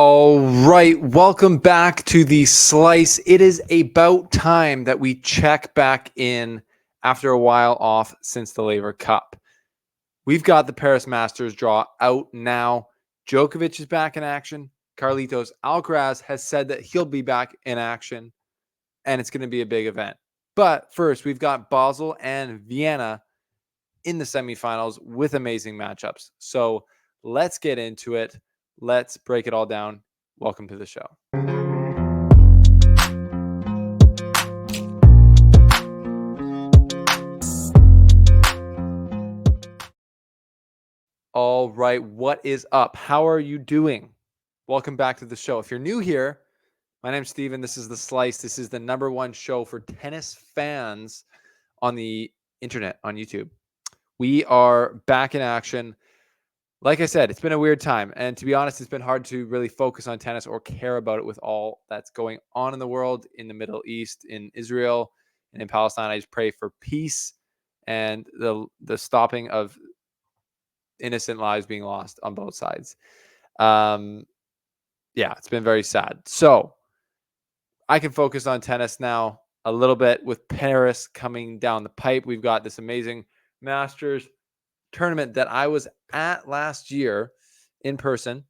All right, welcome back to the Slice. It is about time that we check back in after a while off since the Laver Cup. We've got the Paris Masters draw out now. Djokovic is back in action. Carlitos Alcaraz has said that he'll be back in action, and it's going to be a big event. But first, we've got Basel and Vienna in the semifinals with amazing matchups. So let's get into it. Let's break it all down. Welcome to the show. All right, what is up? How are you doing? Welcome back to the show. If you're new here, my name's Steven. This is The Slice. This is the #1 show for tennis fans on the internet, on YouTube. We are back in action. Like I said, it's been a weird time. And to be honest, it's been hard to really focus on tennis or care about it with all that's going on in the world, in the Middle East, in Israel, and in Palestine. I just pray for peace and the stopping of innocent lives being lost on both sides. Yeah, it's been very sad. So I can focus on tennis now a little bit with Paris coming down the pipe. We've got this amazing Masters tournament that I was at last year in person.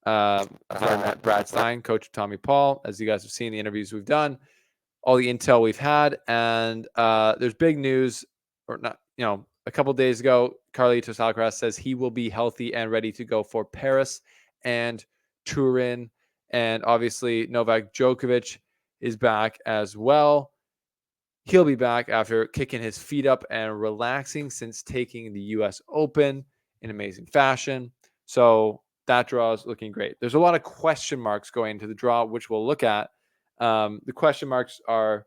I met Brad Stein, coach Tommy Paul, as you guys have seen the interviews we've done, all the intel we've had, and there's big news, or not, a couple days ago, Carlitos Alcaraz says he will be healthy and ready to go for Paris and Turin, and obviously Novak Djokovic is back as well. He'll be back after kicking his feet up and relaxing since taking the U.S. Open in amazing fashion. So that draw is looking great. There's a lot of question marks going into the draw, which we'll look at. The question marks are,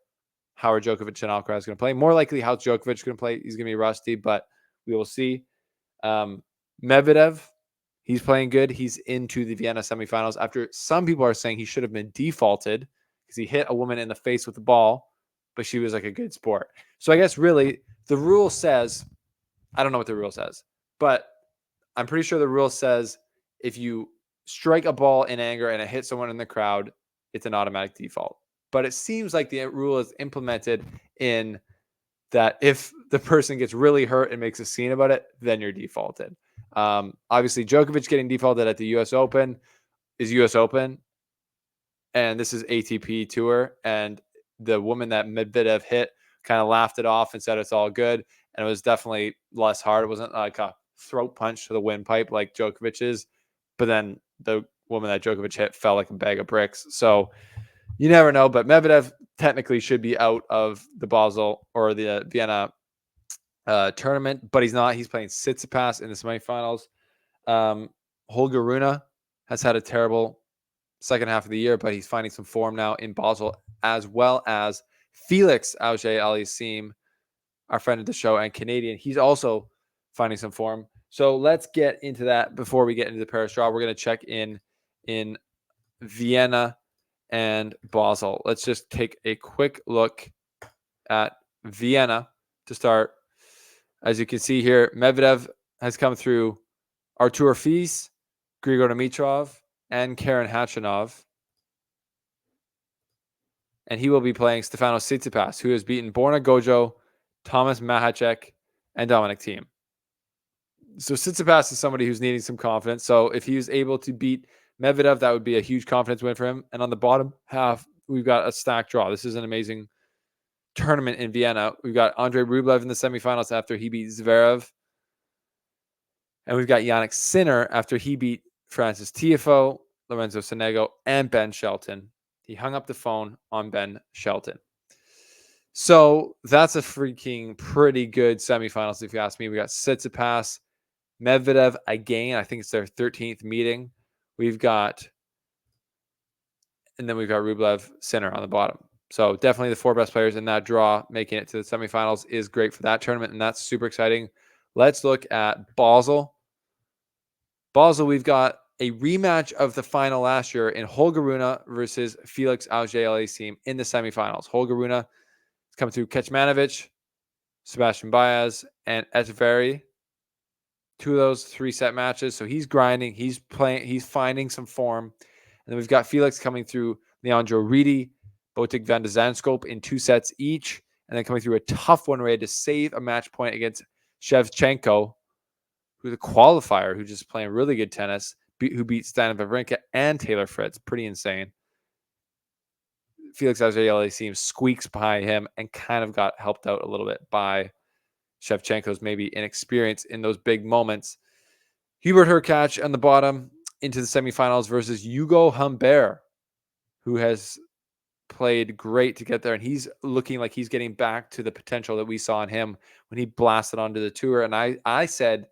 how are Djokovic and Alcaraz going to play? More likely, how's Djokovic going to play? He's going to be rusty, but we will see. Medvedev, he's playing good. He's into the Vienna semifinals after some people are saying he should have been defaulted because he hit a woman in the face with the ball, but she was like a good sport. So I guess really the rule says, I don't know what the rule says, but I'm pretty sure the rule says if you strike a ball in anger and it hits someone in the crowd, it's an automatic default. But it seems like the rule is implemented in that if the person gets really hurt and makes a scene about it, then you're defaulted. Obviously, Djokovic getting defaulted at the U.S. Open is U.S. Open, and this is ATP Tour, and the woman that Medvedev hit kind of laughed it off and said it's all good, and it was definitely less hard. It wasn't like a throat punch to the windpipe like Djokovic's, but then the woman that Djokovic hit fell like a bag of bricks. So you never know, but Medvedev technically should be out of the Basel or the Vienna tournament, but he's not. He's playing Tsitsipas in the semifinals. Holger Rune has had a terrible second half of the year, but he's finding some form now in Basel, as well as Felix Auger-Aliassime, our friend of the show and Canadian. He's also finding some form. So let's get into that before we get into the Paris draw. We're going to check in Vienna and Basel. Let's just take a quick look at Vienna to start. As you can see here, Medvedev has come through Artur Fils, Grigor Dimitrov, and Karen Khachanov. And he will be playing Stefanos Tsitsipas, who has beaten Borna Gojo, Thomas Mahacek, and Dominic Thiem. So Tsitsipas is somebody who's needing some confidence. So if he was able to beat Medvedev, that would be a huge confidence win for him. And on the bottom half, we've got a stacked draw. This is an amazing tournament in Vienna. We've got Andrei Rublev in the semifinals after he beat Zverev. And we've got Jannik Sinner after he beat Francis Tiafoe, Lorenzo Sonego, and Ben Shelton. He hung up the phone on Ben Shelton. So that's a freaking pretty good semifinals, if you ask me. We got Tsitsipas, Medvedev again. I think it's their 13th meeting. And then we've got Rublev, Sinner on the bottom. So definitely the 4 best players in that draw making it to the semifinals is great for that tournament, and that's super exciting. Let's look at Basel. Basel, we've got a rematch of the final last year in Holger Rune versus Felix Auger-Aliassime in the semifinals. Holger Rune has come through Kecmanovic, Sebastian Baez, and Etcheverry. 2 of those 3-set matches. So he's grinding. He's playing. He's finding some form. And then we've got Felix coming through Leandro Riti, Botic van de Zandskop in 2 sets each, and then coming through a tough one ready to save a match point against Shevchenko, who's a qualifier, who's just playing really good tennis, who beat Stan Wawrinka and Taylor Fritz. Pretty insane. Felix Auger-Aliassime squeaks behind him and kind of got helped out a little bit by Shevchenko's maybe inexperience in those big moments. Hubert Hurkacz on the bottom into the semifinals versus Hugo Humbert, who has played great to get there. And he's looking like he's getting back to the potential that we saw in him when he blasted onto the tour. And I said,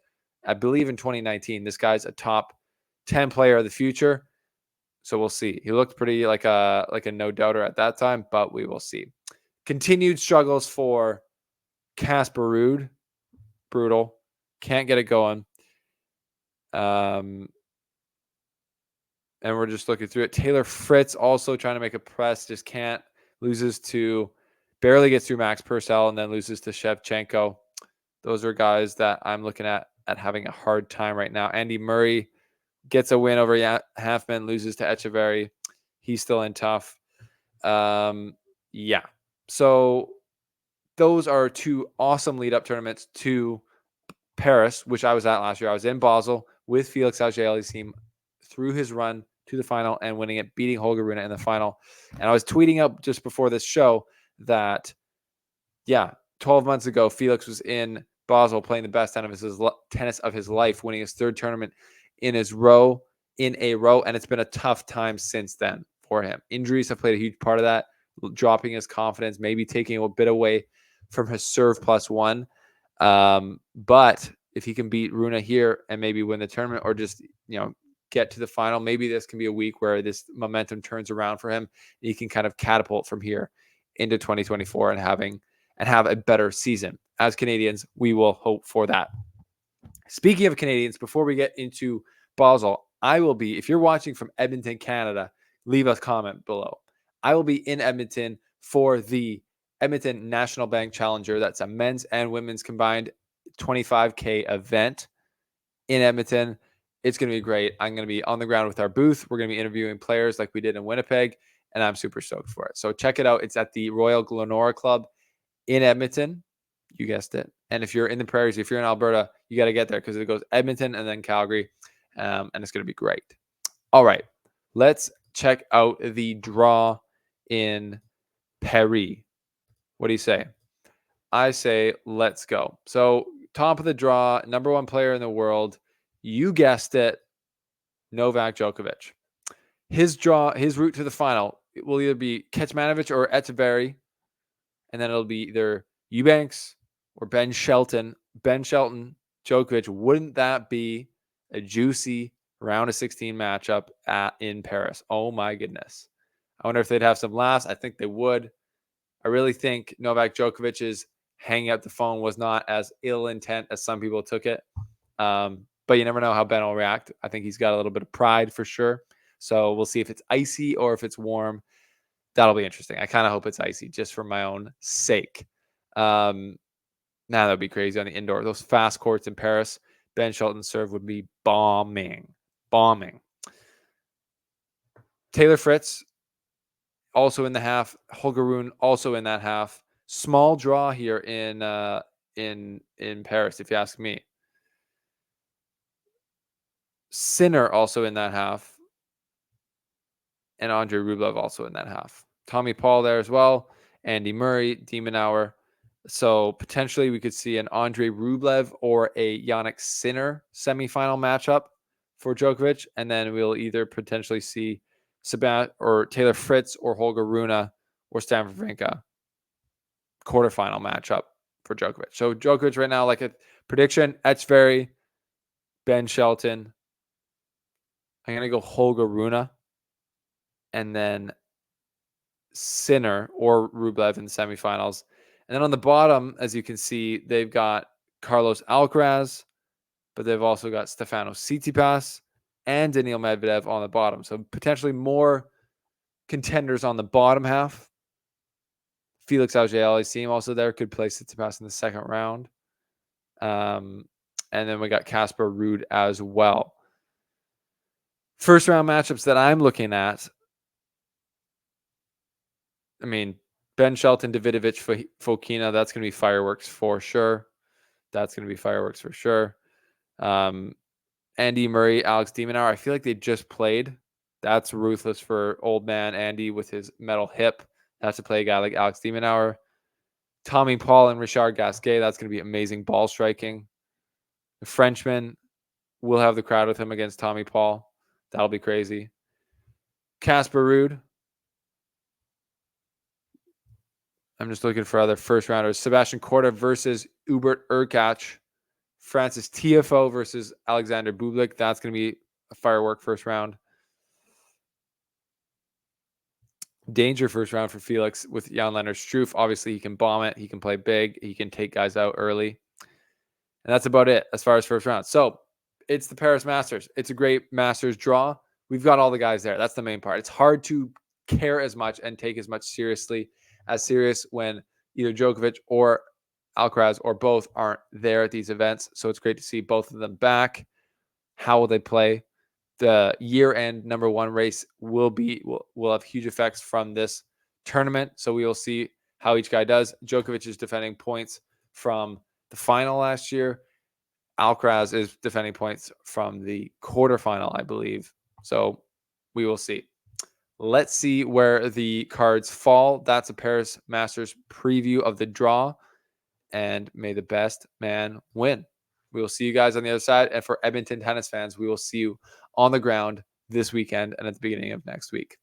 I believe in 2019, this guy's a top 10 player of the future. So we'll see. He looked pretty like a no-doubter at that time, but we will see. Continued struggles for Casper Ruud. Brutal. Can't get it going. And we're just looking through it. Taylor Fritz also trying to make a press, just can't. Barely gets through Max Purcell and then loses to Shevchenko. Those are guys that I'm looking at having a hard time right now. Andy Murray gets a win over Halfman, loses to Echeverry. He's still in tough. Yeah. So those are 2 awesome lead-up tournaments to Paris, which I was at last year. I was in Basel with Felix Auger-Aliassime through his run to the final and winning it, beating Holger Rune in the final. And I was tweeting up just before this show that, 12 months ago, Felix was in Basel playing the best tennis of his life, winning his 3rd tournament in a row. And it's been a tough time since then for him. Injuries have played a huge part of that, dropping his confidence, maybe taking a bit away from his serve +1. But if he can beat Rune here and maybe win the tournament or just, get to the final, maybe this can be a week where this momentum turns around for him. And he can kind of catapult from here into 2024 and have a better season. As Canadians, we will hope for that. Speaking of Canadians, before we get into Basel, I will be, if you're watching from Edmonton, Canada, leave a comment below. I will be in Edmonton for the Edmonton National Bank Challenger. That's a men's and women's combined 25K event in Edmonton. It's going to be great. I'm going to be on the ground with our booth. We're going to be interviewing players like we did in Winnipeg, and I'm super stoked for it. So check it out. It's at the Royal Glenora Club in Edmonton. You guessed it. And if you're in the prairies, if you're in Alberta, you got to get there because it goes Edmonton and then Calgary, and it's going to be great. All right, let's check out the draw in Paris. What do you say? I say let's go. So top of the draw, number 1 player in the world. You guessed it, Novak Djokovic. His route to the final, it will either be Kecmanovic or Echeverry, and then it'll be either Eubanks or Ben Shelton. Ben Shelton, Djokovic. Wouldn't that be a juicy round of 16 matchup in Paris? Oh my goodness. I wonder if they'd have some laughs. I think they would. I really think Novak Djokovic's hanging up the phone was not as ill intent as some people took it. But you never know how Ben will react. I think he's got a little bit of pride for sure. So we'll see if it's icy or if it's warm. That'll be interesting. I kind of hope it's icy just for my own sake. That'd be crazy on the indoor. Those fast courts in Paris, Ben Shelton's serve would be bombing. Taylor Fritz, also in the half. Holger Rune, also in that half. Small draw here in Paris, if you ask me. Sinner also in that half. And Andrei Rublev also in that half. Tommy Paul there as well. Andy Murray, Demonauer. So potentially we could see an Andrei Rublev or a Jannik Sinner semifinal matchup for Djokovic. And then we'll either potentially see or Taylor Fritz or Holger Rune or Stan Wawrinka quarterfinal matchup for Djokovic. So Djokovic right now, like a prediction, Echeverry, Ben Shelton. I'm going to go Holger Rune. And then Sinner or Rublev in the semifinals. And then on the bottom, as you can see, they've got Carlos Alcaraz, but they've also got Stefanos Tsitsipas and Daniil Medvedev on the bottom. So potentially more contenders on the bottom half. Felix Auger-Aliassime also there, could play Tsitsipas in the second round. And then we got Casper Ruud as well. First round matchups that I'm looking at. I mean, Ben Shelton, Davidovich, Fokina. That's going to be fireworks for sure. That's going to be fireworks for sure. Andy Murray, Alex de Minaur. I feel like they just played. That's ruthless for old man Andy with his metal hip. Has to play a guy like Alex de Minaur. Tommy Paul and Richard Gasquet. That's going to be amazing ball striking. The Frenchman will have the crowd with him against Tommy Paul. That'll be crazy. Casper Ruud. I'm just looking for other first rounders. Sebastian Korda versus Hubert Urkacz. Francis Tiafoe versus Alexander Bublik. That's going to be a firework first round. Danger first round for Felix with Jan-Lennard Struff. Obviously, he can bomb it. He can play big. He can take guys out early. And that's about it as far as first round. So it's the Paris Masters. It's a great Masters draw. We've got all the guys there. That's the main part. It's hard to care as much and take as much as serious when either Djokovic or Alcaraz or both aren't there at these events. So it's great to see both of them back. How will they play? The year-end number one race will have huge effects from this tournament. So we will see how each guy does. Djokovic is defending points from the final last year. Alcaraz is defending points from the quarterfinal, I believe. So we will see. Let's see where the cards fall. That's a Paris Masters preview of the draw. And may the best man win. We will see you guys on the other side. And for Edmonton tennis fans, we will see you on the ground this weekend and at the beginning of next week.